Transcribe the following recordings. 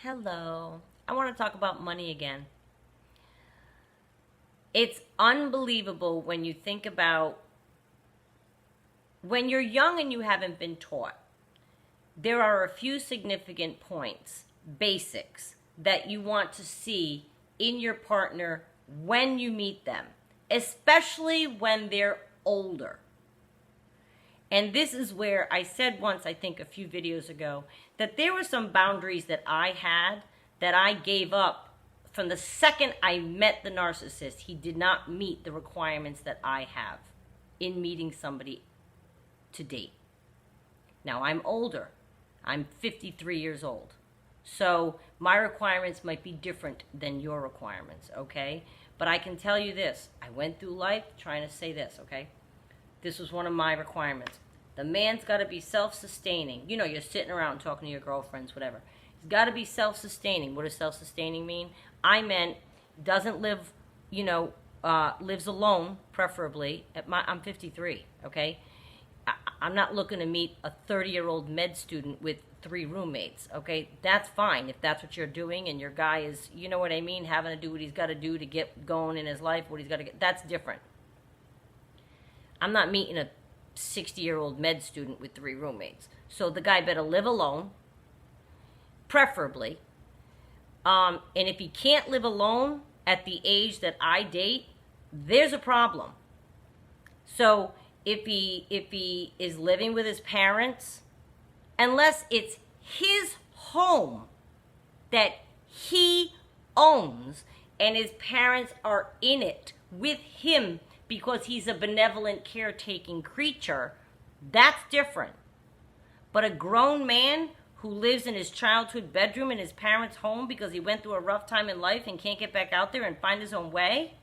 Hello. I want to talk about money again. It's unbelievable when you think about when you're young and you haven't been taught. There are a few significant points, basics, that you want to see in your partner when you meet them, especially when they're older. And this is where I said once, I think a few videos ago, that there were some boundaries that I had that I gave up from the second I met the narcissist. He did not meet the requirements that I have in meeting somebody to date. Now, I'm older. I'm 53 years old. So my requirements might be different than your requirements, okay? But I can tell you this. I went through life trying to say this, okay? This was one of my requirements. The man's got to be self-sustaining. You know, you're sitting around talking to your girlfriends, whatever. He's got to be self-sustaining. What does self-sustaining mean? I meant doesn't live, lives alone, preferably. I'm 53, okay? I'm not looking to meet a 30-year-old med student with 3 roommates, okay? That's fine if that's what you're doing and your guy is, you know what I mean, having to do what he's got to do to get going in his life, what he's got to get. That's different. I'm not meeting a 60-year-old med student with 3 roommates. So the guy better live alone, preferably. And if he can't live alone at the age that I date, there's a problem. So if he is living with his parents, unless it's his home that he owns and his parents are in it with him because he's a benevolent caretaking creature, that's different. But a grown man who lives in his childhood bedroom in his parents' home because he went through a rough time in life and can't get back out there and find his own way,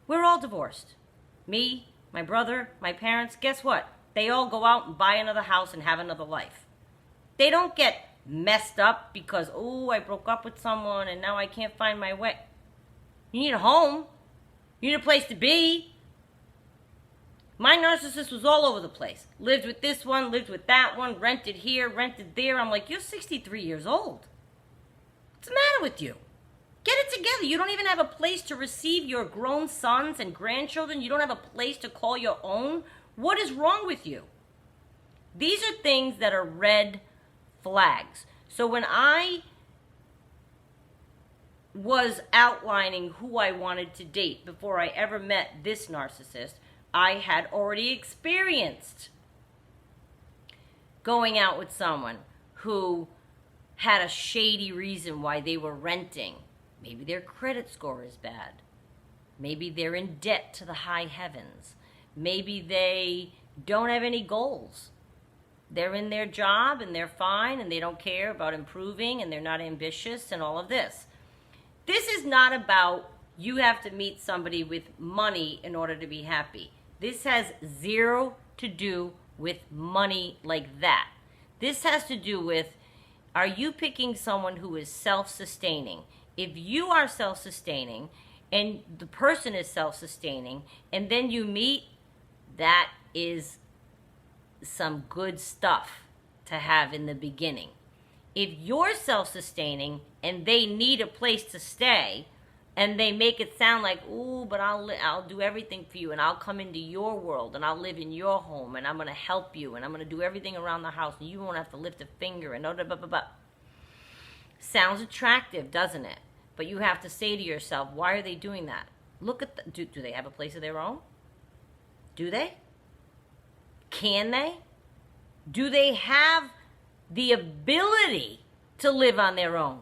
we're all divorced. Me, my brother, my parents, guess what? They all go out and buy another house and have another life. They don't get messed up because, oh, I broke up with someone and now I can't find my way. You need a home. You need a place to be. My narcissist was all over the place. Lived with this one, lived with that one, rented here, rented there. I'm like, you're 63 years old. What's the matter with you? Get it together. You don't even have a place to receive your grown sons and grandchildren. You don't have a place to call your own. What is wrong with you? These are things that are red flags. So when I was outlining who I wanted to date before I ever met this narcissist, I had already experienced going out with someone who had a shady reason why they were renting. Maybe their credit score is bad. Maybe they're in debt to the high heavens. Maybe they don't have any goals. They're in their job and they're fine and they don't care about improving and they're not ambitious and all of this. This is not about you have to meet somebody with money in order to be happy. This has zero to do with money like that. This has to do with, are you picking someone who is self-sustaining? If you are self-sustaining and the person is self-sustaining and then you meet, that is some good stuff to have in the beginning. If you're self-sustaining and they need a place to stay, and they make it sound like, ooh, but I'll do everything for you, and I'll come into your world, and I'll live in your home, and I'm going to help you, and I'm going to do everything around the house, and you won't have to lift a finger, and blah, blah, blah, blah. Sounds attractive, doesn't it? But you have to say to yourself, why are they doing that? Look at do they have a place of their own? Do they? Can they? Do they have the ability to live on their own?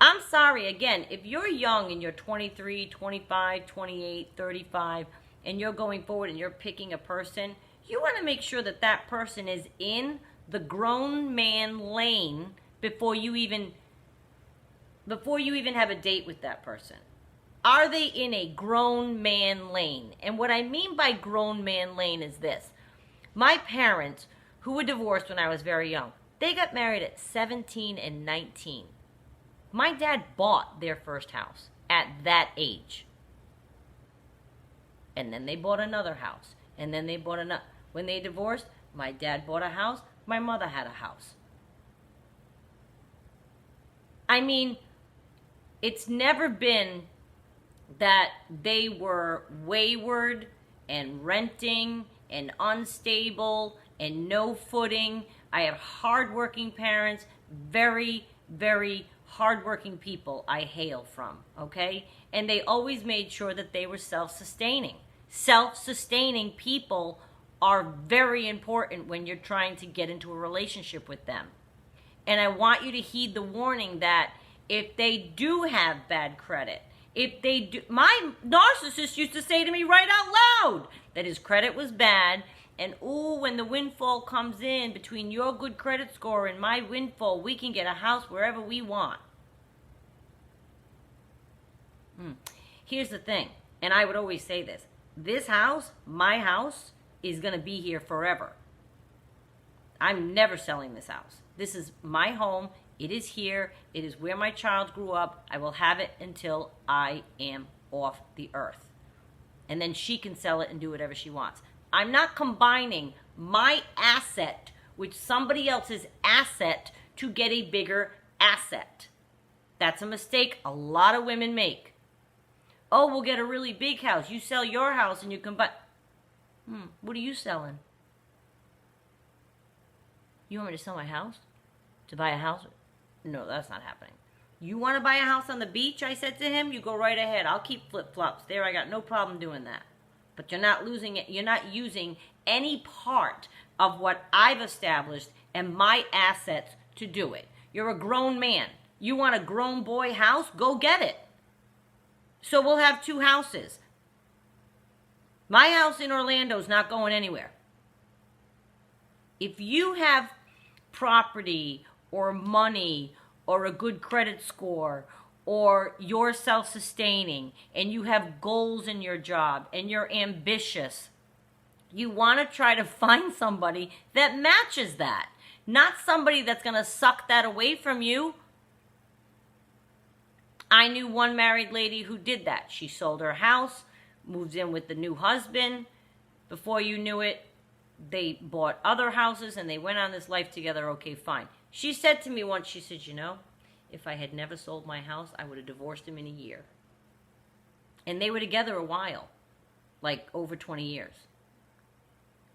I'm sorry, again, if you're young and you're 23, 25, 28, 35, and you're going forward and you're picking a person, you want to make sure that that person is in the grown man lane before you even have a date with that person. Are they in a grown man lane? And what I mean by grown man lane is this. My parents, who were divorced when I was very young, they got married at 17 and 19. My dad bought their first house at that age. And then they bought another house. And then they bought another. When they divorced, my dad bought a house. My mother had a house. I mean, it's never been that they were wayward and renting and unstable and no footing. I have hardworking parents, very, very hardworking people I hail from, okay? And they always made sure that they were self-sustaining. Self-sustaining people are very important when you're trying to get into a relationship with them. And I want you to heed the warning that if they do have bad credit, if they do, my narcissist used to say to me right out loud that his credit was bad, and ooh, when the windfall comes in between your good credit score and my windfall, we can get a house wherever we want. Here's the thing, and I would always say this house, my house, is going to be here forever. I'm never selling this house. This is my home. It is here. It is where my child grew up. I will have it until I am off the earth. And then she can sell it and do whatever she wants. I'm not combining my asset with somebody else's asset to get a bigger asset. That's a mistake a lot of women make. Oh, we'll get a really big house. You sell your house and you combine. What are you selling? You want me to sell my house? To buy a house? No, that's not happening. You want to buy a house on the beach, I said to him? You go right ahead. I'll keep flip-flops there. I got no problem doing that. But you're not losing it. You're not using any part of what I've established and my assets to do it. You're a grown man. You want a grown boy house? Go get it. So we'll have 2 houses. My house in Orlando is not going anywhere. If you have property or money or a good credit score or you're self-sustaining and you have goals in your job and you're ambitious, you want to try to find somebody that matches that, not somebody that's going to suck that away from you. I knew one married lady who did that. She sold her house, moved in with the new husband. Before you knew it, they bought other houses and they went on this life together. Okay, fine. She said to me once, she said, you know, if I had never sold my house, I would have divorced him in a year. And they were together a while, like over 20 years.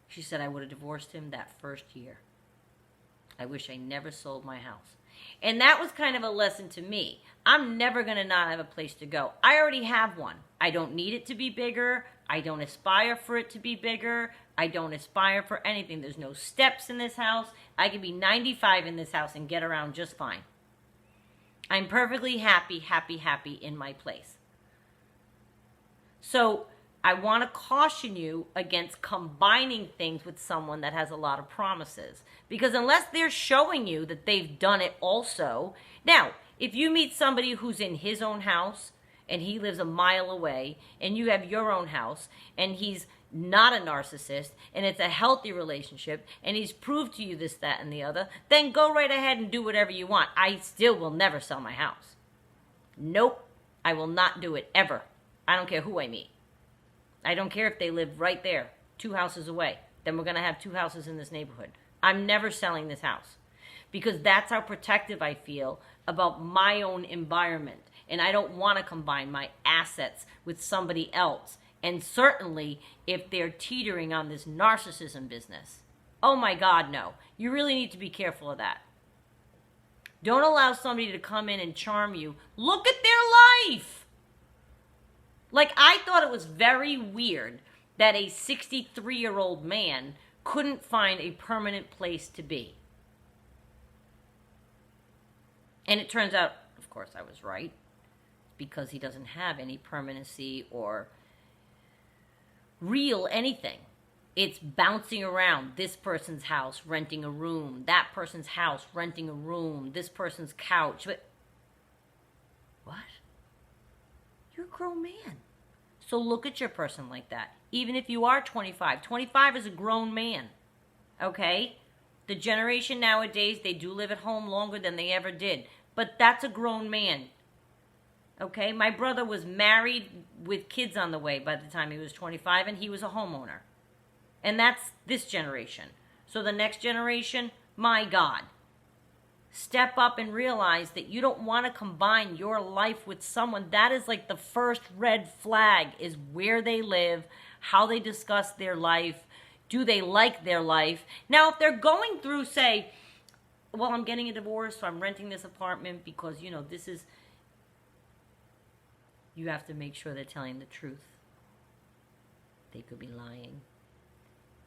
She said, I would have divorced him that first year. I wish I never sold my house. And that was kind of a lesson to me. I'm never going to not have a place to go. I already have one. I don't need it to be bigger. I don't aspire for it to be bigger. I don't aspire for anything. There's no steps in this house. I can be 95 in this house and get around just fine. I'm perfectly happy, happy, happy in my place. So I want to caution you against combining things with someone that has a lot of promises. Because unless they're showing you that they've done it also. Now, if you meet somebody who's in his own house and he lives a mile away and you have your own house and he's not a narcissist and it's a healthy relationship and he's proved to you this, that, and the other, then go right ahead and do whatever you want. I still will never sell my house. Nope, I will not do it ever. I don't care who I meet. I don't care if they live right there, 2 houses away. Then we're going to have 2 houses in this neighborhood. I'm never selling this house because that's how protective I feel about my own environment. And I don't want to combine my assets with somebody else. And certainly if they're teetering on this narcissism business. Oh my God, no. You really need to be careful of that. Don't allow somebody to come in and charm you. Look at their life. Like, I thought it was very weird that a 63-year-old man couldn't find a permanent place to be. And it turns out, of course, I was right, because he doesn't have any permanency or real anything. It's bouncing around. This person's house, renting a room. That person's house, renting a room. This person's couch. But what? You're a grown man. So look at your person like that. Even if you are 25. 25 is a grown man. Okay? The generation nowadays, they do live at home longer than they ever did. But that's a grown man. Okay? My brother was married with kids on the way by the time he was 25, and he was a homeowner. And that's this generation. So the next generation, my God. step up and realize that you don't want to combine your life with someone. That is like the first red flag, is where they live, how they discuss their life. Do they like their life? Now, if they're going through, say, well, I'm getting a divorce, so I'm renting this apartment because, you know, this is... You have to make sure they're telling the truth. They could be lying.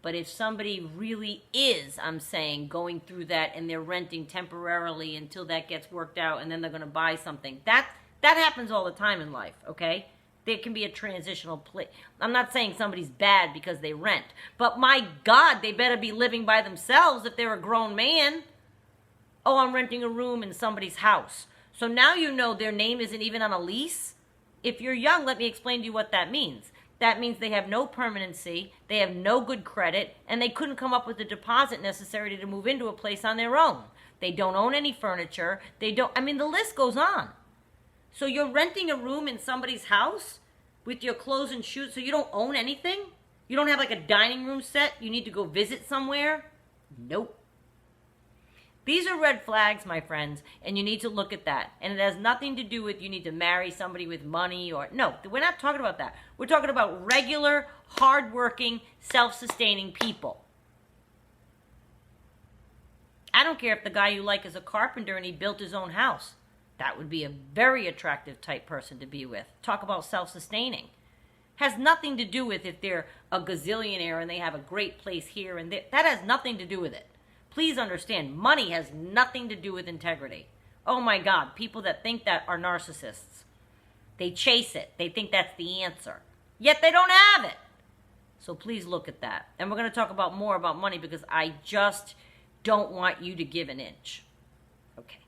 But if somebody really is, I'm saying, going through that and they're renting temporarily until that gets worked out and then they're going to buy something, that happens all the time in life, okay? There can be a transitional place. I'm not saying somebody's bad because they rent, but my God, they better be living by themselves if they're a grown man. Oh, I'm renting a room in somebody's house. So now you know their name isn't even on a lease. If you're young, let me explain to you what that means. That means they have no permanency, they have no good credit, and they couldn't come up with the deposit necessary to move into a place on their own. They don't own any furniture. I mean, the list goes on. So you're renting a room in somebody's house with your clothes and shoes, so you don't own anything? You don't have like a dining room set you need to go visit somewhere? Nope. These are red flags, my friends, and you need to look at that. And it has nothing to do with you need to marry somebody with money or... No, we're not talking about that. We're talking about regular, hardworking, self-sustaining people. I don't care if the guy you like is a carpenter and he built his own house. That would be a very attractive type person to be with. Talk about self-sustaining. Has nothing to do with if they're a gazillionaire and they have a great place here and there. That has nothing to do with it. Please understand, money has nothing to do with integrity. Oh my God, people that think that are narcissists. They chase it. They think that's the answer. Yet they don't have it. So please look at that. And we're going to talk about more about money because I just don't want you to give an inch. Okay.